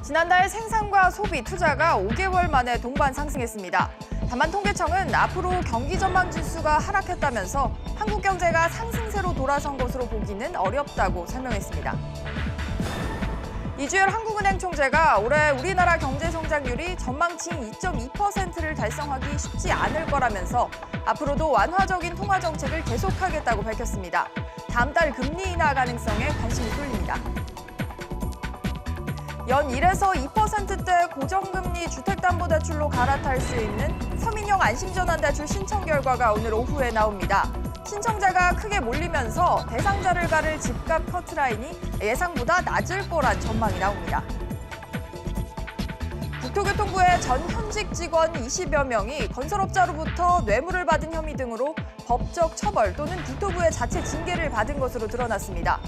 지난달 생산과 소비, 투자가 5개월 만에 동반 상승했습니다. 다만 통계청은 앞으로 경기 전망 지수가 하락했다면서 한국 경제가 상승세로 돌아선 것으로 보기는 어렵다고 설명했습니다. 이주열 한국은행 총재가 올해 우리나라 경제 성장률이 전망치인 2.2%를 달성하기 쉽지 않을 거라면서 앞으로도 완화적인 통화 정책을 계속하겠다고 밝혔습니다. 다음 달 금리 인하 가능성에 관심이 쏠립니다. 연 1에서 2%대 고정금리 주택담보대출로 갈아탈 수 있는 서민형 안심전환대출 신청 결과가 오늘 오후에 나옵니다. 신청자가 크게 몰리면서 대상자를 가를 집값 커트라인이 예상보다 낮을 거란 전망이 나옵니다. 국토교통부의 전 현직 직원 20여 명이 건설업자로부터 뇌물을 받은 혐의 등으로 법적 처벌 또는 국토부의 자체 징계를 받은 것으로 드러났습니다.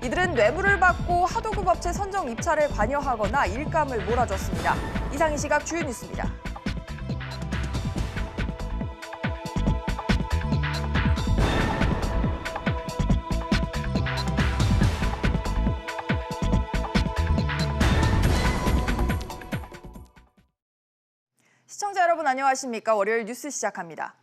이들은 뇌물을 받고 하도급 업체 선정 입찰에 관여하거나 일감을 몰아줬습니다. 이상 이 시각 주요 뉴스입니다. 시청자 여러분 안녕하십니까? 월요일 뉴스 시작합니다.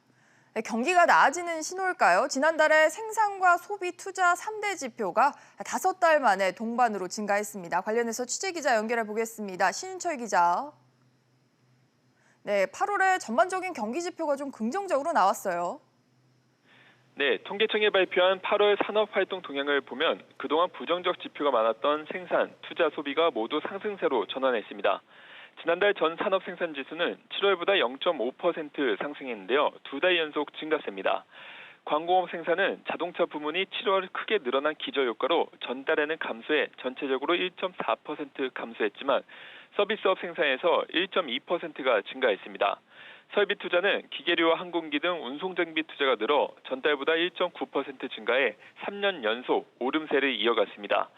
경기가 나아지는 신호일까요? 지난달에 생산과 소비, 투자 3대 지표가 5달 만에 동반으로 증가했습니다. 관련해서 취재기자 연결해 보겠습니다. 신윤철 기자. 네, 8월에 전반적인 경기 지표가 좀 긍정적으로 나왔어요. 네, 통계청이 발표한 8월 산업활동 동향을 보면 그동안 부정적 지표가 많았던 생산, 투자, 소비가 모두 상승세로 전환했습니다. 지난달 전 산업 생산 지수는 7월보다 0.5% 상승했는데요. 2달 연속 증가세입니다. 광공업 생산은 자동차 부문이 7월 크게 늘어난 기저효과로 전달에는 감소해 전체적으로 1.4% 감소했지만 서비스업 생산에서 1.2%가 증가했습니다. 설비 투자는 기계류와 항공기 등 운송장비 투자가 늘어 전달보다 1.9% 증가해 3년 연속 오름세를 이어갔습니다.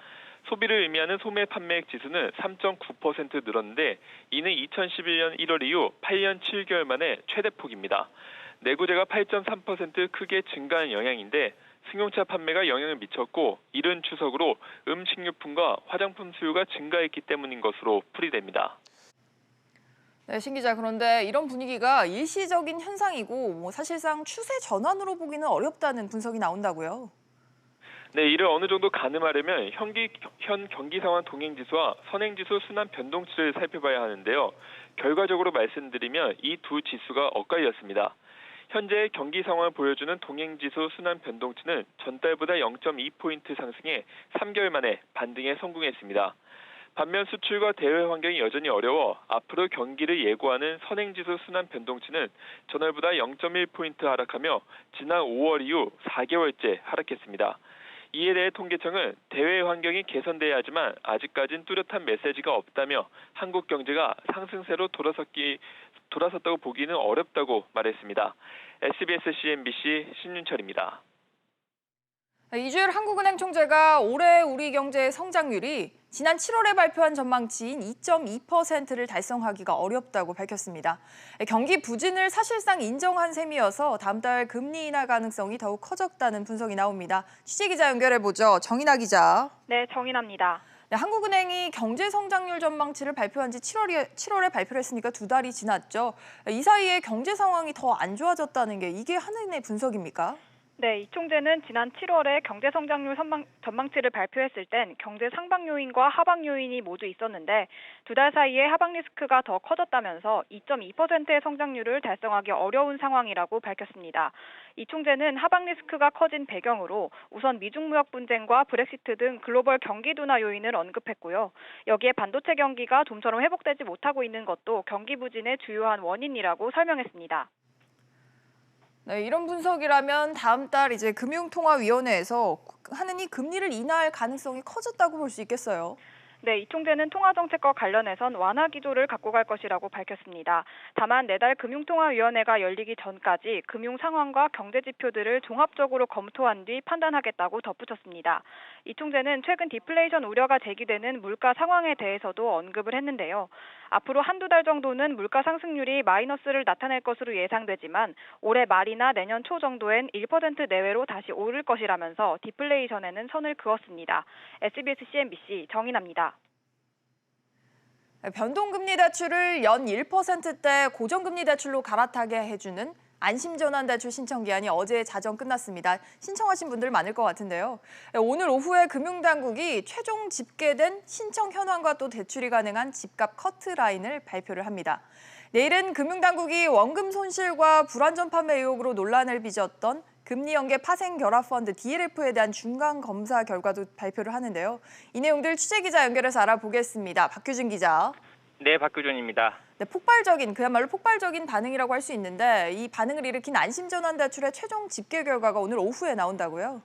소비를 의미하는 소매 판매액 지수는 3.9% 늘었는데 이는 2011년 1월 이후 8년 7개월 만에 최대폭입니다. 내구재가 8.3% 크게 증가한 영향인데 승용차 판매가 영향을 미쳤고 이른 추석으로 음식료품과 화장품 수요가 증가했기 때문인 것으로 풀이됩니다. 네, 신 기자, 그런데 이런 분위기가 일시적인 현상이고 사실상 추세 전환으로 보기는 어렵다는 분석이 나온다고요? 네, 이를 어느 정도 가늠하려면 현 경기 상황 동행지수와 선행지수 순환 변동치를 살펴봐야 하는데요. 결과적으로 말씀드리면 이 두 지수가 엇갈렸습니다. 현재 경기 상황을 보여주는 동행지수 순환 변동치는 전달보다 0.2포인트 상승해 3개월 만에 반등에 성공했습니다. 반면 수출과 대외 환경이 여전히 어려워 앞으로 경기를 예고하는 선행지수 순환 변동치는 전월보다 0.1포인트 하락하며 지난 5월 이후 4개월째 하락했습니다. 이에 대해 통계청은 대외 환경이 개선돼야 하지만 아직까진 뚜렷한 메시지가 없다며 한국 경제가 상승세로 돌아섰다고 보기는 어렵다고 말했습니다. SBS CNBC 신윤철입니다. 이주열 한국은행 총재가 올해 우리 경제의 성장률이 지난 7월에 발표한 전망치인 2.2%를 달성하기가 어렵다고 밝혔습니다. 경기 부진을 사실상 인정한 셈이어서 다음 달 금리 인하 가능성이 더욱 커졌다는 분석이 나옵니다. 취재기자 연결해보죠. 정인아 기자. 네, 정인아입니다. 네, 한국은행이 경제 성장률 전망치를 발표한 지 7월에 발표를 했으니까 2달이 지났죠. 이 사이에 경제 상황이 더 안 좋아졌다는 게 이게 한은의 분석입니까? 네, 이 총재는 지난 7월에 경제 성장률 전망치를 발표했을 땐 경제 상방 요인과 하방 요인이 모두 있었는데 2달 사이에 하방 리스크가 더 커졌다면서 2.2%의 성장률을 달성하기 어려운 상황이라고 밝혔습니다. 이 총재는 하방 리스크가 커진 배경으로 우선 미중 무역 분쟁과 브렉시트 등 글로벌 경기 둔화 요인을 언급했고요. 여기에 반도체 경기가 좀처럼 회복되지 못하고 있는 것도 경기 부진의 주요한 원인이라고 설명했습니다. 네, 이런 분석이라면 다음 달 이제 금융통화위원회에서 한은이 금리를 인하할 가능성이 커졌다고 볼 수 있겠어요. 네, 이 총재는 통화정책과 관련해선 완화 기조를 갖고 갈 것이라고 밝혔습니다. 다만 내달 금융통화위원회가 열리기 전까지 금융 상황과 경제 지표들을 종합적으로 검토한 뒤 판단하겠다고 덧붙였습니다. 이 총재는 최근 디플레이션 우려가 제기되는 물가 상황에 대해서도 언급을 했는데요. 앞으로 한두 달 정도는 물가 상승률이 마이너스를 나타낼 것으로 예상되지만 올해 말이나 내년 초 정도엔 1% 내외로 다시 오를 것이라면서 디플레이션에는 선을 그었습니다. SBS CNBC 정인아입니다. 변동금리 대출을 연 1%대 고정금리 대출로 갈아타게 해주는 안심전환대출 신청 기한이 어제 자정 끝났습니다. 신청하신 분들 많을 것 같은데요. 오늘 오후에 금융당국이 최종 집계된 신청 현황과 또 대출이 가능한 집값 커트라인을 발표를 합니다. 내일은 금융당국이 원금 손실과 불안전 판매 의혹으로 논란을 빚었던 금리 연계 파생 결합 펀드 DLF에 대한 중간 검사 결과도 발표를 하는데요. 이 내용들 취재기자 연결해서 알아보겠습니다. 박규준 기자. 네, 박규준입니다. 네, 그야말로 폭발적인 반응이라고 할 수 있는데 이 반응을 일으킨 안심전환대출의 최종 집계 결과가 오늘 오후에 나온다고요?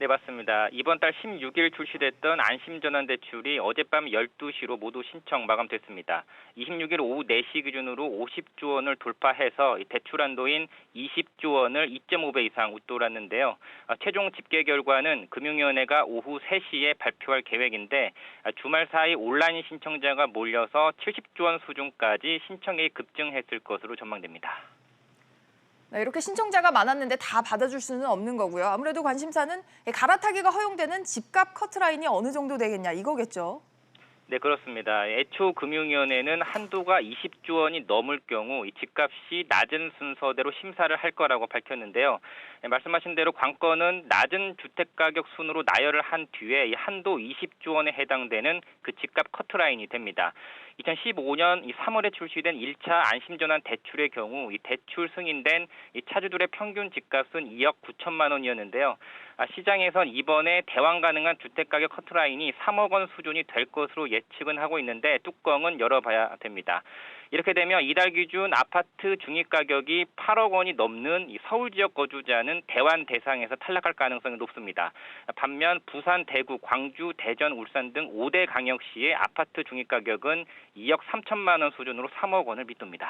네, 맞습니다. 이번 달 16일 출시됐던 안심전환대출이 어젯밤 12시로 모두 신청 마감됐습니다. 26일 오후 4시 기준으로 50조 원을 돌파해서 대출 한도인 20조 원을 2.5배 이상 웃돌았는데요. 최종 집계 결과는 금융위원회가 오후 3시에 발표할 계획인데 주말 사이 온라인 신청자가 몰려서 70조 원 수준까지 신청이 급증했을 것으로 전망됩니다. 네, 이렇게 신청자가 많았는데 다 받아줄 수는 없는 거고요. 아무래도 관심사는 갈아타기가 허용되는 집값 커트라인이 어느 정도 되겠냐 이거겠죠. 네, 그렇습니다. 애초 금융위원회는 한도가 20조 원이 넘을 경우 이 집값이 낮은 순서대로 심사를 할 거라고 밝혔는데요. 네, 말씀하신 대로 관건은 낮은 주택가격 순으로 나열을 한 뒤에 이 한도 20조 원에 해당되는 그 집값 커트라인이 됩니다. 2015년 3월에 출시된 1차 안심전환 대출의 경우 이 대출 승인된 이 차주들의 평균 집값은 2억 9천만 원이었는데요. 시장에선 이번에 대환 가능한 주택가격 커트라인이 3억 원 수준이 될 것으로 예측은 하고 있는데 뚜껑은 열어봐야 됩니다. 이렇게 되면 이달 기준 아파트 중위가격이 8억 원이 넘는 이 서울 지역 거주자는 대환 대상에서 탈락할 가능성이 높습니다. 반면 부산, 대구, 광주, 대전, 울산 등 5대 광역시의 아파트 중위가격은 2억 3천만 원 수준으로 3억 원을 밑돕니다.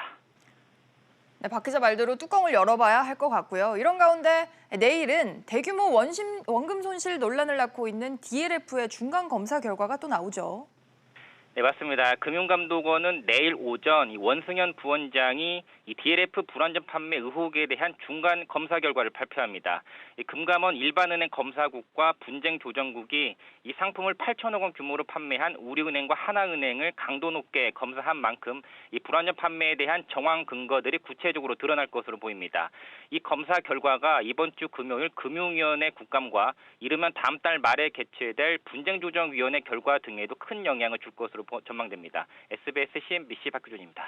네, 박 기자 말대로 뚜껑을 열어봐야 할 것 같고요. 이런 가운데 내일은 대규모 원금 손실 논란을 낳고 있는 DLF의 중간 검사 결과가 또 나오죠. 네, 맞습니다. 금융감독원은 내일 오전 원승현 부원장이 이 DLF 불안전 판매 의혹에 대한 중간 검사 결과를 발표합니다. 금감원 일반은행 검사국과 분쟁조정국이 이 상품을 8천억 원 규모로 판매한 우리은행과 하나은행을 강도 높게 검사한 만큼 이 불안전 판매에 대한 정황 근거들이 구체적으로 드러날 것으로 보입니다. 이 검사 결과가 이번 주 금요일 금융위원회 국감과 이르면 다음 달 말에 개최될 분쟁조정위원회 결과 등에도 큰 영향을 줄 것으로 전망됩니다. SBS CNBC 박규준입니다.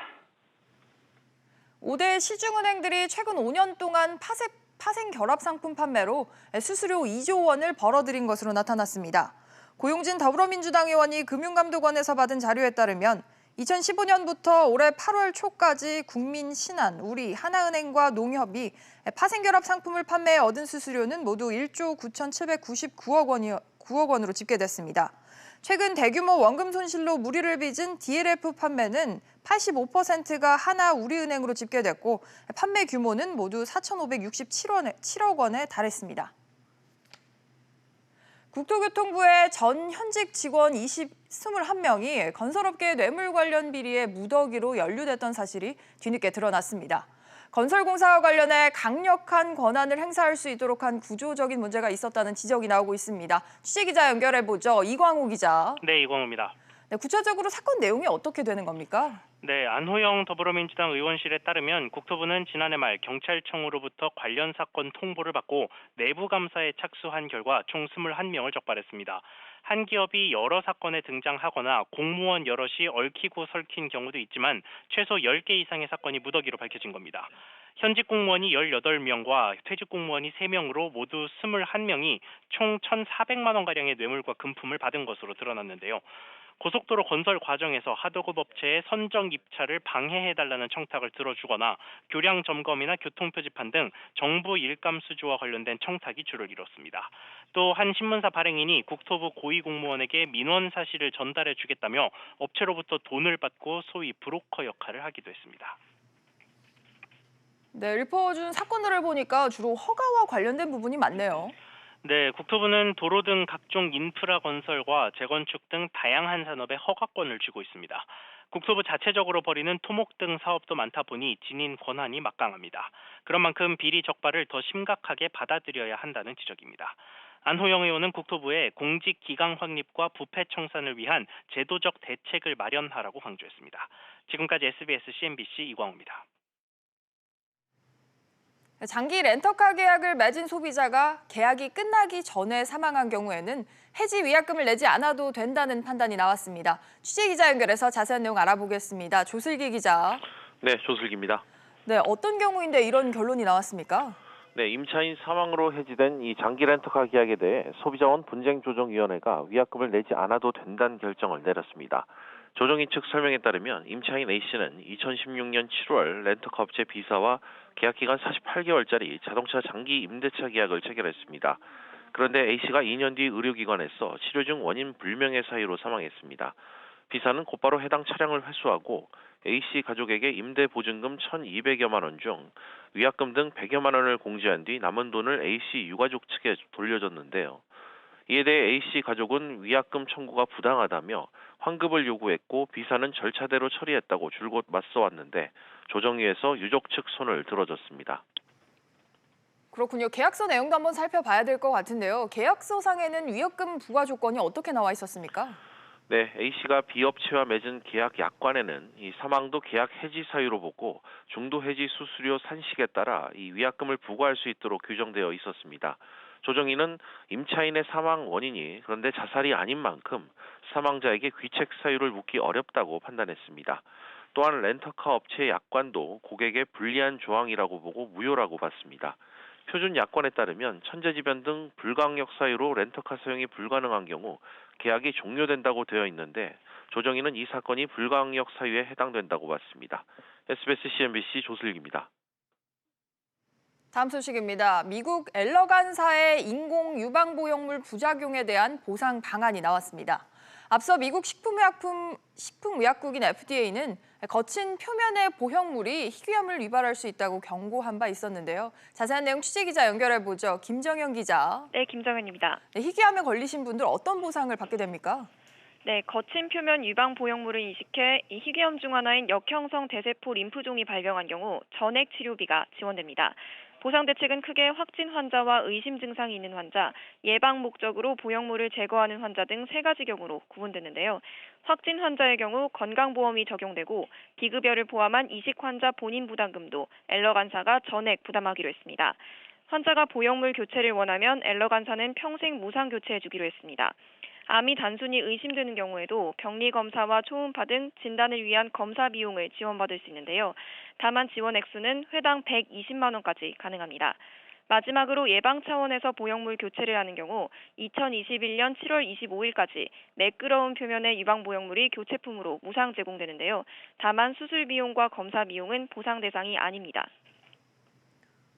5대 시중은행들이 최근 5년 동안 파생 결합 상품 판매로 수수료 2조 원을 벌어들인 것으로 나타났습니다. 고용진 더불어민주당 의원이 금융감독원에서 받은 자료에 따르면 2015년부터 올해 8월 초까지 국민신한, 우리, 하나은행과 농협이 파생 결합 상품을 판매해 얻은 수수료는 모두 1조 9,799억 원으로 집계됐습니다. 최근 대규모 원금 손실로 무리를 빚은 DLF 판매는 85%가 하나 우리은행으로 집계됐고 판매 규모는 모두 4,567억 원에 달했습니다. 국토교통부의 전 현직 직원 21명이 건설업계 뇌물 관련 비리에 무더기로 연루됐던 사실이 뒤늦게 드러났습니다. 건설공사와 관련해 강력한 권한을 행사할 수 있도록 한 구조적인 문제가 있었다는 지적이 나오고 있습니다. 취재기자 연결해보죠. 이광우 기자. 네, 이광우입니다. 네, 구체적으로 사건 내용이 어떻게 되는 겁니까? 네, 안호영 더불어민주당 의원실에 따르면 국토부는 지난해 말 경찰청으로부터 관련 사건 통보를 받고 내부 감사에 착수한 결과 총 21명을 적발했습니다. 한 기업이 여러 사건에 등장하거나 공무원 여럿이 얽히고 설킨 경우도 있지만 최소 10개 이상의 사건이 무더기로 밝혀진 겁니다. 현직 공무원이 18명과 퇴직 공무원이 3명으로 모두 21명이 총 1,400만 원가량의 뇌물과 금품을 받은 것으로 드러났는데요. 고속도로 건설 과정에서 하도급 업체의 선정 입찰을 방해해달라는 청탁을 들어주거나 교량 점검이나 교통 표지판 등 정부 일감 수주와 관련된 청탁이 주를 이뤘습니다. 또 한 신문사 발행인이 국토부 고위공무원에게 민원 사실을 전달해주겠다며 업체로부터 돈을 받고 소위 브로커 역할을 하기도 했습니다. 네, 읊어준 사건들을 보니까 주로 허가와 관련된 부분이 많네요. 네, 국토부는 도로 등 각종 인프라 건설과 재건축 등 다양한 산업에 허가권을 쥐고 있습니다. 국토부 자체적으로 벌이는 토목 등 사업도 많다 보니 지닌 권한이 막강합니다. 그런 만큼 비리 적발을 더 심각하게 받아들여야 한다는 지적입니다. 안호영 의원은 국토부에 공직 기강 확립과 부패 청산을 위한 제도적 대책을 마련하라고 강조했습니다. 지금까지 SBS CNBC 이광우입니다. 장기 렌터카 계약을 맺은 소비자가 계약이 끝나기 전에 사망한 경우에는 해지 위약금을 내지 않아도 된다는 판단이 나왔습니다. 취재 기자 연결해서 자세한 내용 알아보겠습니다. 조슬기 기자. 네, 조슬기입니다. 네, 어떤 경우인데 이런 결론이 나왔습니까? 네, 임차인 사망으로 해지된 이 장기 렌터카 계약에 대해 소비자원 분쟁조정위원회가 위약금을 내지 않아도 된다는 결정을 내렸습니다. 조정위 측 설명에 따르면 임차인 A씨는 2016년 7월 렌터카 업체 B사와 계약기간 48개월짜리 자동차 장기 임대차 계약을 체결했습니다. 그런데 A씨가 2년 뒤 의료기관에서 치료 중 원인 불명의 사유로 사망했습니다. B사는 곧바로 해당 차량을 회수하고 A씨 가족에게 임대 보증금 1,200여만 원 중 위약금 등 100여만 원을 공제한 뒤 남은 돈을 A씨 유가족 측에 돌려줬는데요. 이에 대해 A씨 가족은 위약금 청구가 부당하다며 환급을 요구했고 B사는 절차대로 처리했다고 줄곧 맞서왔는데 조정위에서 유족 측 손을 들어줬습니다. 그렇군요. 계약서 내용도 한번 살펴봐야 될 것 같은데요. 계약서상에는 위약금 부과 조건이 어떻게 나와 있었습니까? 네, A씨가 B업체와 맺은 계약 약관에는 이 사망도 계약 해지 사유로 보고 중도 해지 수수료 산식에 따라 이 위약금을 부과할 수 있도록 규정되어 있었습니다. 조정위는 임차인의 사망 원인이 그런데 자살이 아닌 만큼 사망자에게 귀책 사유를 묻기 어렵다고 판단했습니다. 또한 렌터카 업체의 약관도 고객의 불리한 조항이라고 보고 무효라고 봤습니다. 표준 약관에 따르면 천재지변 등 불가항력 사유로 렌터카 사용이 불가능한 경우 계약이 종료된다고 되어 있는데 조정위는 이 사건이 불가항력 사유에 해당된다고 봤습니다. SBS CNBC 조슬기입니다. 다음 소식입니다. 미국 엘러간사의 인공 유방보형물 부작용에 대한 보상 방안이 나왔습니다. 앞서 미국 식품의약국인 FDA는 거친 표면의 보형물이 희귀암을 유발할 수 있다고 경고한 바 있었는데요. 자세한 내용 취재기자 연결해보죠. 김정현 기자. 네, 김정현입니다. 네, 희귀암에 걸리신 분들 어떤 보상을 받게 됩니까? 네, 거친 표면 유방 보형물을 이식해 이 희귀암 중 하나인 역형성 대세포 림프종이 발병한 경우 전액 치료비가 지원됩니다. 보상 대책은 크게 확진 환자와 의심 증상이 있는 환자, 예방 목적으로 보형물을 제거하는 환자 등 세 가지 경우로 구분되는데요. 확진 환자의 경우 건강보험이 적용되고 비급여를 포함한 이식 환자 본인 부담금도 엘러간사가 전액 부담하기로 했습니다. 환자가 보형물 교체를 원하면 엘러간사는 평생 무상 교체해주기로 했습니다. 암이 단순히 의심되는 경우에도 격리 검사와 초음파 등 진단을 위한 검사 비용을 지원받을 수 있는데요. 다만 지원 액수는 회당 120만 원까지 가능합니다. 마지막으로 예방 차원에서 보형물 교체를 하는 경우 2021년 7월 25일까지 매끄러운 표면의 유방 보형물이 교체품으로 무상 제공되는데요. 다만 수술 비용과 검사 비용은 보상 대상이 아닙니다.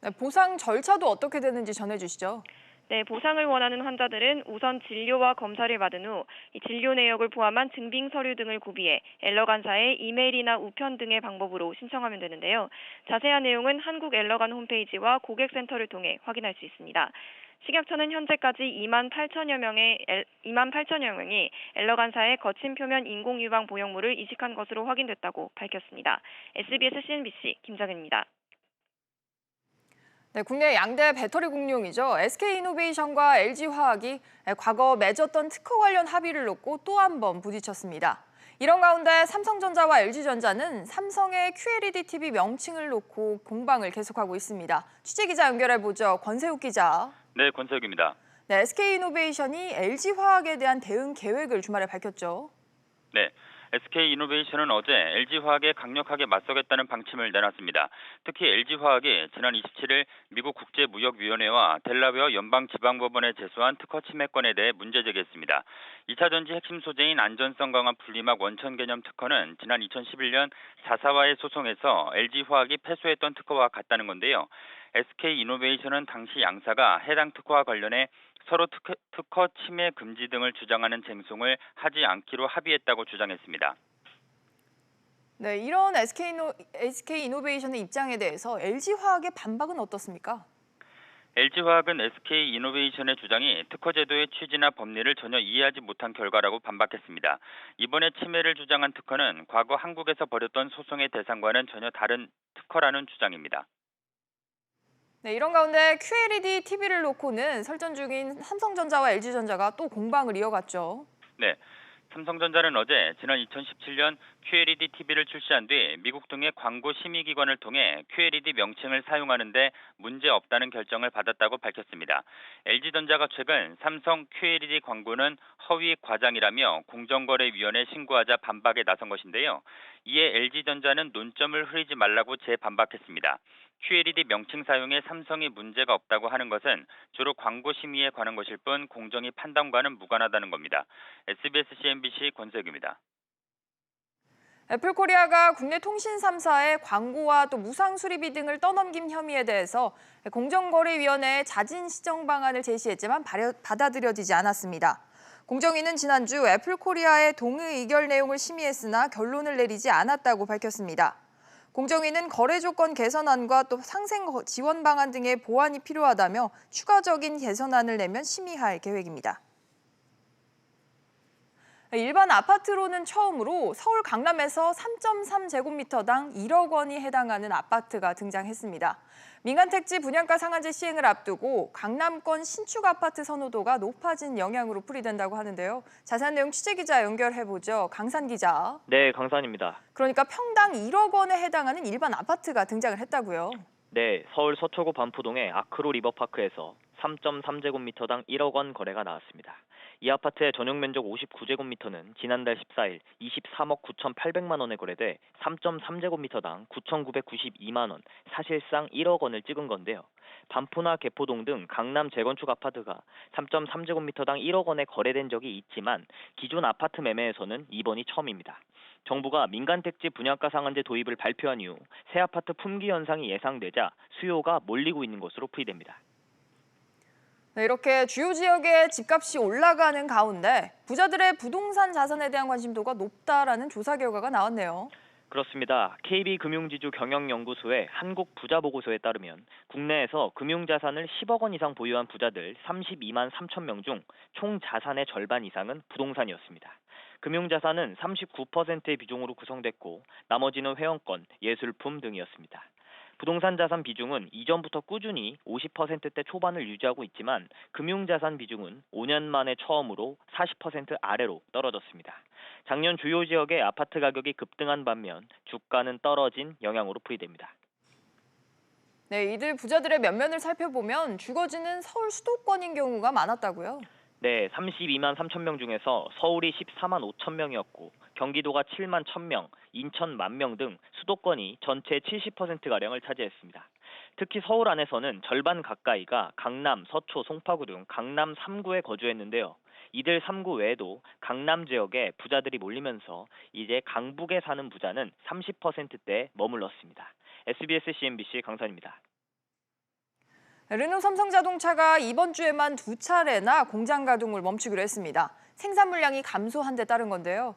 네, 보상 절차도 어떻게 되는지 전해주시죠. 네, 보상을 원하는 환자들은 우선 진료와 검사를 받은 후 진료 내역을 포함한 증빙 서류 등을 구비해 엘러간사에 이메일이나 우편 등의 방법으로 신청하면 되는데요. 자세한 내용은 한국 엘러간 홈페이지와 고객센터를 통해 확인할 수 있습니다. 식약처는 현재까지 2만 8천여 명이 엘러간사의 거친 표면 인공 유방 보형물을 이식한 것으로 확인됐다고 밝혔습니다. SBS CNBC 김정현입니다. 네, 국내 양대 배터리 공룡이죠. SK이노베이션과 LG화학이 과거 맺었던 특허 관련 합의를 놓고 또 한 번 부딪혔습니다. 이런 가운데 삼성전자와 LG전자는 삼성의 QLED TV 명칭을 놓고 공방을 계속하고 있습니다. 취재기자 연결해보죠. 권세욱 기자. 네, 권세욱입니다. 네, SK이노베이션이 LG화학에 대한 대응 계획을 주말에 밝혔죠. 네. SK이노베이션은 어제 LG화학에 강력하게 맞서겠다는 방침을 내놨습니다. 특히 LG화학이 지난 27일 미국 국제무역위원회와 델라웨어 연방지방법원에 제소한 특허 침해권에 대해 문제 제기했습니다. 2차 전지 핵심 소재인 안전성 강화 분리막 원천 개념 특허는 지난 2011년 4사와의 소송에서 LG화학이 패소했던 특허와 같다는 건데요. SK이노베이션은 당시 양사가 해당 특허와 관련해 서로 특허 침해 금지 등을 주장하는 쟁송을 하지 않기로 합의했다고 주장했습니다. 네, 이런 SK이노베이션의 입장에 대해서 LG화학의 반박은 어떻습니까? LG화학은 SK이노베이션의 주장이 특허 제도의 취지나 법리를 전혀 이해하지 못한 결과라고 반박했습니다. 이번에 침해를 주장한 특허는 과거 한국에서 벌였던 소송의 대상과는 전혀 다른 특허라는 주장입니다. 네, 이런 가운데 QLED TV를 놓고는 설전 중인 삼성전자와 LG전자가 또 공방을 이어갔죠. 네. 삼성전자는 어제 지난 2017년 QLED TV를 출시한 뒤 미국 등의 광고 심의기관을 통해 QLED 명칭을 사용하는데 문제 없다는 결정을 받았다고 밝혔습니다. LG전자가 최근 삼성 QLED 광고는 허위 과장이라며 공정거래위원회에 신고하자 반박에 나선 것인데요. 이에 LG전자는 논점을 흐리지 말라고 재반박했습니다. QLED 명칭 사용에 삼성이 문제가 없다고 하는 것은 주로 광고 심의에 관한 것일 뿐 공정위 판단과는 무관하다는 겁니다. SBS CNBC 권세규입니다. 애플코리아가 국내 통신 3사의 광고와 또 무상 수리비 등을 떠넘긴 혐의에 대해서 공정거래위원회에 자진 시정 방안을 제시했지만 받아들여지지 않았습니다. 공정위는 지난주 애플코리아의 동의 의결 내용을 심의했으나 결론을 내리지 않았다고 밝혔습니다. 공정위는 거래 조건 개선안과 또 상생 지원 방안 등의 보완이 필요하다며 추가적인 개선안을 내면 심의할 계획입니다. 일반 아파트로는 처음으로 서울 강남에서 3.3제곱미터당 1억 원이 해당하는 아파트가 등장했습니다. 민간 택지 분양가 상한제 시행을 앞두고 강남권 신축 아파트 선호도가 높아진 영향으로 풀이된다고 하는데요. 자세한 내용 취재기자 연결해보죠. 강산 기자. 네, 강산입니다. 그러니까 평당 1억 원에 해당하는 일반 아파트가 등장을 했다고요. 네, 서울 서초구 반포동의 아크로 리버파크에서 3.3제곱미터당 1억 원 거래가 나왔습니다. 이 아파트의 전용 면적 59제곱미터는 지난달 14일 23억 9,800만 원에 거래돼 3.3제곱미터당 9,992만 원, 사실상 1억 원을 찍은 건데요. 반포나 개포동 등 강남 재건축 아파트가 3.3제곱미터당 1억 원에 거래된 적이 있지만 기존 아파트 매매에서는 이번이 처음입니다. 정부가 민간택지 분양가 상한제 도입을 발표한 이후 새 아파트 품귀 현상이 예상되자 수요가 몰리고 있는 것으로 풀이됩니다. 네, 이렇게 주요 지역의 집값이 올라가는 가운데 부자들의 부동산 자산에 대한 관심도가 높다라는 조사 결과가 나왔네요. 그렇습니다. KB금융지주 경영연구소의 한국부자보고서에 따르면 국내에서 금융자산을 10억 원 이상 보유한 부자들 32만 3천 명 중 총 자산의 절반 이상은 부동산이었습니다. 금융자산은 39%의 비중으로 구성됐고 나머지는 회원권, 예술품 등이었습니다. 부동산 자산 비중은 이전부터 꾸준히 50%대 초반을 유지하고 있지만 금융자산 비중은 5년 만에 처음으로 40% 아래로 떨어졌습니다. 작년 주요 지역의 아파트 가격이 급등한 반면 주가는 떨어진 영향으로 풀이됩니다. 네, 이들 부자들의 면면을 살펴보면 주거지는 서울 수도권인 경우가 많았다고요. 네, 32만 3천 명 중에서 서울이 14만 5천 명이었고 경기도가 7만 1천 명, 인천 1만 명 등 수도권이 전체의 70%가량을 차지했습니다. 특히 서울 안에서는 절반 가까이가 강남, 서초, 송파구 등 강남 3구에 거주했는데요. 이들 3구 외에도 강남 지역에 부자들이 몰리면서 이제 강북에 사는 부자는 30%대에 머물렀습니다. SBS CNBC 강산입니다. 르노 삼성자동차가 이번 주에만 2차례나 공장 가동을 멈추기로 했습니다. 생산 물량이 감소한 데 따른 건데요.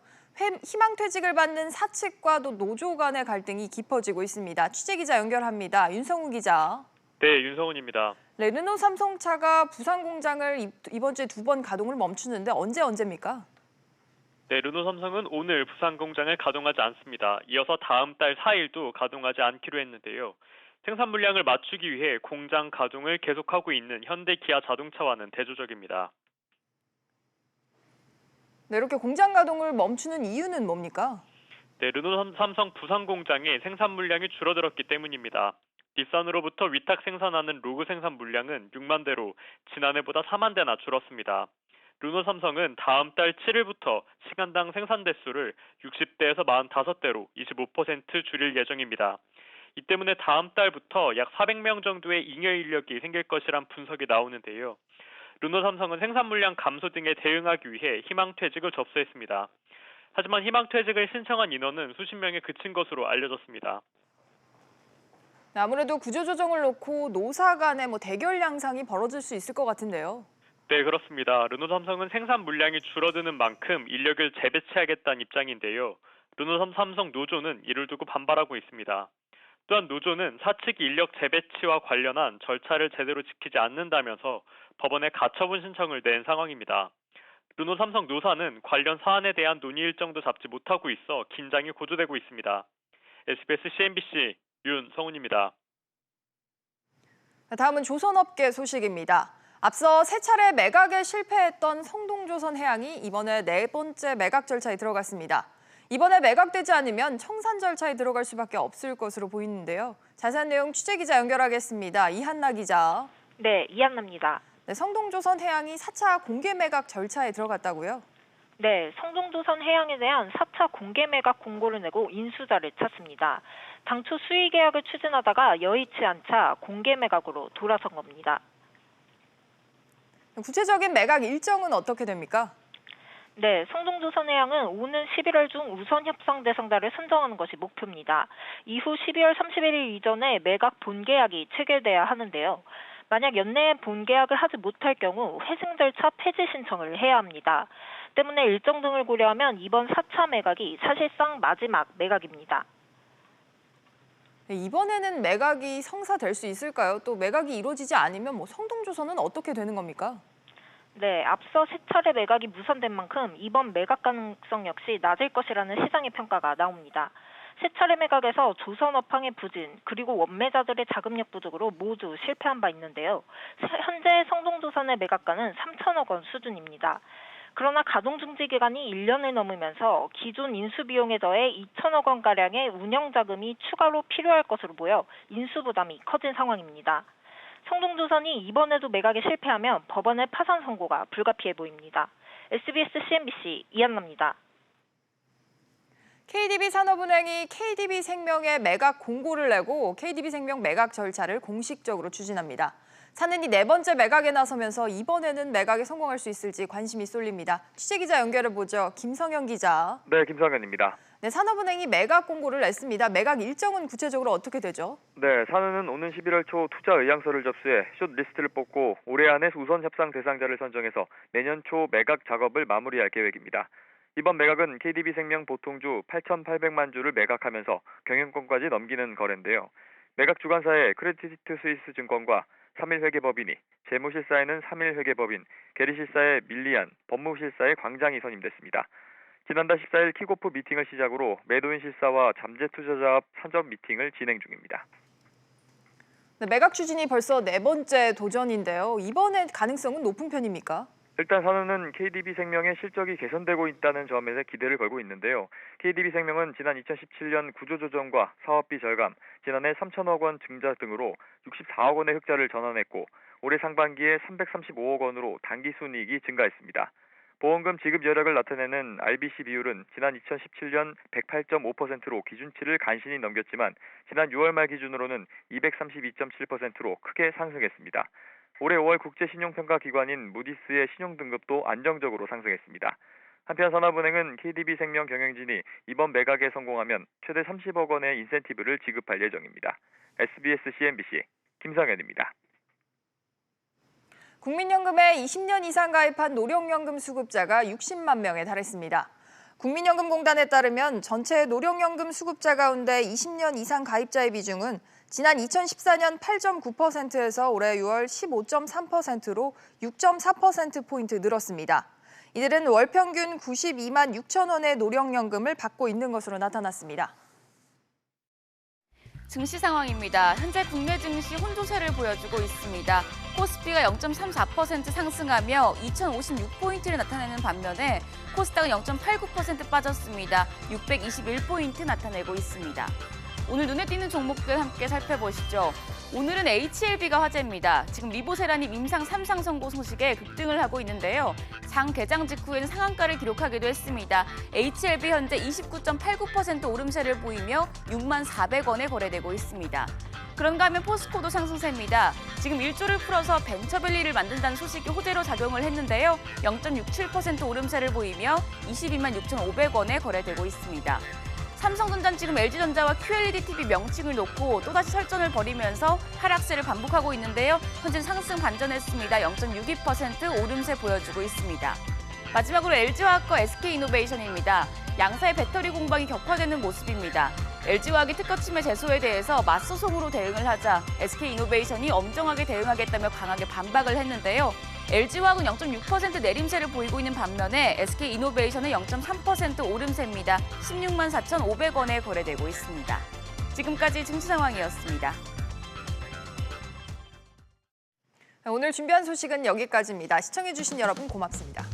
희망퇴직을 받는 사측과 또 노조 간의 갈등이 깊어지고 있습니다. 취재기자 연결합니다. 윤성우 기자. 네, 윤성훈입니다. 네, 르노 삼성차가 부산 공장을 이번 주에 2번 가동을 멈추는데 언제입니까? 네, 르노 삼성은 오늘 부산 공장을 가동하지 않습니다. 이어서 다음 달 4일도 가동하지 않기로 했는데요. 생산 물량을 맞추기 위해 공장 가동을 계속하고 있는 현대 기아 자동차와는 대조적입니다. 네, 이렇게 공장 가동을 멈추는 이유는 뭡니까? 네, 르노 삼성 부산 공장의 생산 물량이 줄어들었기 때문입니다. 닛산으로부터 위탁 생산하는 로그 생산 물량은 6만 대로 지난해보다 4만 대나 줄었습니다. 르노 삼성은 다음 달 7일부터 시간당 생산 대수를 60대에서 45대로 25% 줄일 예정입니다. 이 때문에 다음 달부터 약 400명 정도의 잉여 인력이 생길 것이란 분석이 나오는데요. 르노 삼성은 생산 물량 감소 등에 대응하기 위해 희망퇴직을 접수했습니다. 하지만 희망퇴직을 신청한 인원은 수십 명에 그친 것으로 알려졌습니다. 아무래도 구조조정을 놓고 노사 간의 대결 양상이 벌어질 수 있을 것 같은데요. 네, 그렇습니다. 르노 삼성은 생산 물량이 줄어드는 만큼 인력을 재배치하겠다는 입장인데요. 르노 삼성 노조는 이를 두고 반발하고 있습니다. 또한 노조는 사측 인력 재배치와 관련한 절차를 제대로 지키지 않는다면서 법원에 가처분 신청을 낸 상황입니다. 르노 삼성 노사는 관련 사안에 대한 논의 일정도 잡지 못하고 있어 긴장이 고조되고 있습니다. SBS CNBC 윤성훈입니다. 다음은 조선업계 소식입니다. 앞서 세 차례 매각에 실패했던 성동조선해양이 이번에 네 번째 매각 절차에 들어갔습니다. 이번에 매각되지 않으면 청산 절차에 들어갈 수밖에 없을 것으로 보이는데요. 자세한 내용 취재기자 연결하겠습니다. 이한나 기자. 네, 이한나입니다. 네, 성동조선해양이 4차 공개 매각 절차에 들어갔다고요? 네, 성동조선해양에 대한 4차 공개 매각 공고를 내고 인수자를 찾습니다. 당초 수의 계약을 추진하다가 여의치 않자 공개 매각으로 돌아선 겁니다. 구체적인 매각 일정은 어떻게 됩니까? 네, 성동조선해양은 오는 11월 중 우선 협상 대상자를 선정하는 것이 목표입니다. 이후 12월 31일 이전에 매각 본계약이 체결돼야 하는데요. 만약 연내에 본계약을 하지 못할 경우 회생 절차 폐지 신청을 해야 합니다. 때문에 일정 등을 고려하면 이번 4차 매각이 사실상 마지막 매각입니다. 네, 이번에는 매각이 성사될 수 있을까요? 또 매각이 이루어지지 않으면 성동조선은 어떻게 되는 겁니까? 네, 앞서 세 차례 매각이 무산된 만큼 이번 매각 가능성 역시 낮을 것이라는 시장의 평가가 나옵니다. 세 차례 매각에서 조선업황의 부진 그리고 원매자들의 자금력 부족으로 모두 실패한 바 있는데요. 현재 성동조선의 매각가는 3천억 원 수준입니다. 그러나 가동중지 기간이 1년을 넘으면서 기존 인수비용에 더해 2천억 원가량의 운영자금이 추가로 필요할 것으로 보여 인수부담이 커진 상황입니다. 성동조선이 이번에도 매각에 실패하면 법원의 파산 선고가 불가피해 보입니다. SBS CNBC 이한나입니다. KDB산업은행이 KDB생명의 매각 공고를 내고 KDB생명 매각 절차를 공식적으로 추진합니다. 사는이 네 번째 매각에 나서면서 이번에는 매각에 성공할 수 있을지 관심이 쏠립니다. 취재기자 연결해보죠. 김성현 기자. 네, 김성현입니다. 네, 산업은행이 매각 공고를 냈습니다. 매각 일정은 구체적으로 어떻게 되죠? 네, 산은은 오는 11월 초 투자 의향서를 접수해 숏리스트를 뽑고 올해 안에 우선 협상 대상자를 선정해서 내년 초 매각 작업을 마무리할 계획입니다. 이번 매각은 KDB생명 보통주 8,800만 주를 매각하면서 경영권까지 넘기는 거래인데요. 매각 주관사에 크레디트 스위스 증권과 3일회계법인이, 재무실사에는 3일회계법인, 계리실사에 밀리안, 법무실사에 광장이 선임됐습니다. 지난달 14일 킥오프 미팅을 시작으로 매도인 실사와 잠재투자자업 산적 미팅을 진행 중입니다. 네, 매각 추진이 벌써 네 번째 도전인데요. 이번에 가능성은 높은 편입니까? 일단 산은은 KDB생명의 실적이 개선되고 있다는 점에 기대를 걸고 있는데요. KDB생명은 지난 2017년 구조조정과 사업비 절감, 지난해 3천억 원 증자 등으로 64억 원의 흑자를 전환했고 올해 상반기에 335억 원으로 당기순이익이 증가했습니다. 보험금 지급 여력을 나타내는 RBC 비율은 지난 2017년 108.5%로 기준치를 간신히 넘겼지만 지난 6월 말 기준으로는 232.7%로 크게 상승했습니다. 올해 5월 국제신용평가기관인 무디스의 신용등급도 안정적으로 상승했습니다. 한편 산업은행은 KDB생명 경영진이 이번 매각에 성공하면 최대 30억 원의 인센티브를 지급할 예정입니다. SBS CNBC 김성현입니다. 국민연금에 20년 이상 가입한 노령연금 수급자가 60만 명에 달했습니다. 국민연금공단에 따르면 전체 노령연금 수급자 가운데 20년 이상 가입자의 비중은 지난 2014년 8.9%에서 올해 6월 15.3%로 6.4%포인트 늘었습니다. 이들은 월 평균 92만 6천 원의 노령연금을 받고 있는 것으로 나타났습니다. 증시 상황입니다. 현재 국내 증시 혼조세를 보여주고 있습니다. 코스피가 0.34% 상승하며 2,056포인트를 나타내는 반면에 코스닥은 0.89% 빠졌습니다. 621포인트 나타내고 있습니다. 오늘 눈에 띄는 종목들 함께 살펴보시죠. 오늘은 HLB가 화제입니다. 지금 리보세라님 임상 3상 선고 소식에 급등을 하고 있는데요. 장 개장 직후에는 상한가를 기록하기도 했습니다. HLB 현재 29.89% 오름세를 보이며 64,400원에 거래되고 있습니다. 그런가 하면 포스코도 상승세입니다. 지금 1조를 풀어서 벤처밸리를 만든다는 소식이 호재로 작용을 했는데요. 0.67% 오름세를 보이며 226,500원에 거래되고 있습니다. 삼성전자는 지금 LG전자와 QLED-TV 명칭을 놓고 또다시 설전을 벌이면서 하락세를 반복하고 있는데요. 현재 상승 반전했습니다. 0.62% 오름세 보여주고 있습니다. 마지막으로 LG화학과 SK이노베이션입니다. 양사의 배터리 공방이 격화되는 모습입니다. LG화학이 특허침해 제소에 대해서 맞소송으로 대응을 하자 SK이노베이션이 엄정하게 대응하겠다며 강하게 반박을 했는데요. LG화학은 0.6% 내림세를 보이고 있는 반면에 SK이노베이션은 0.3% 오름세입니다. 16만 4,500원에 거래되고 있습니다. 지금까지 증시 상황이었습니다. 오늘 준비한 소식은 여기까지입니다. 시청해주신 여러분 고맙습니다.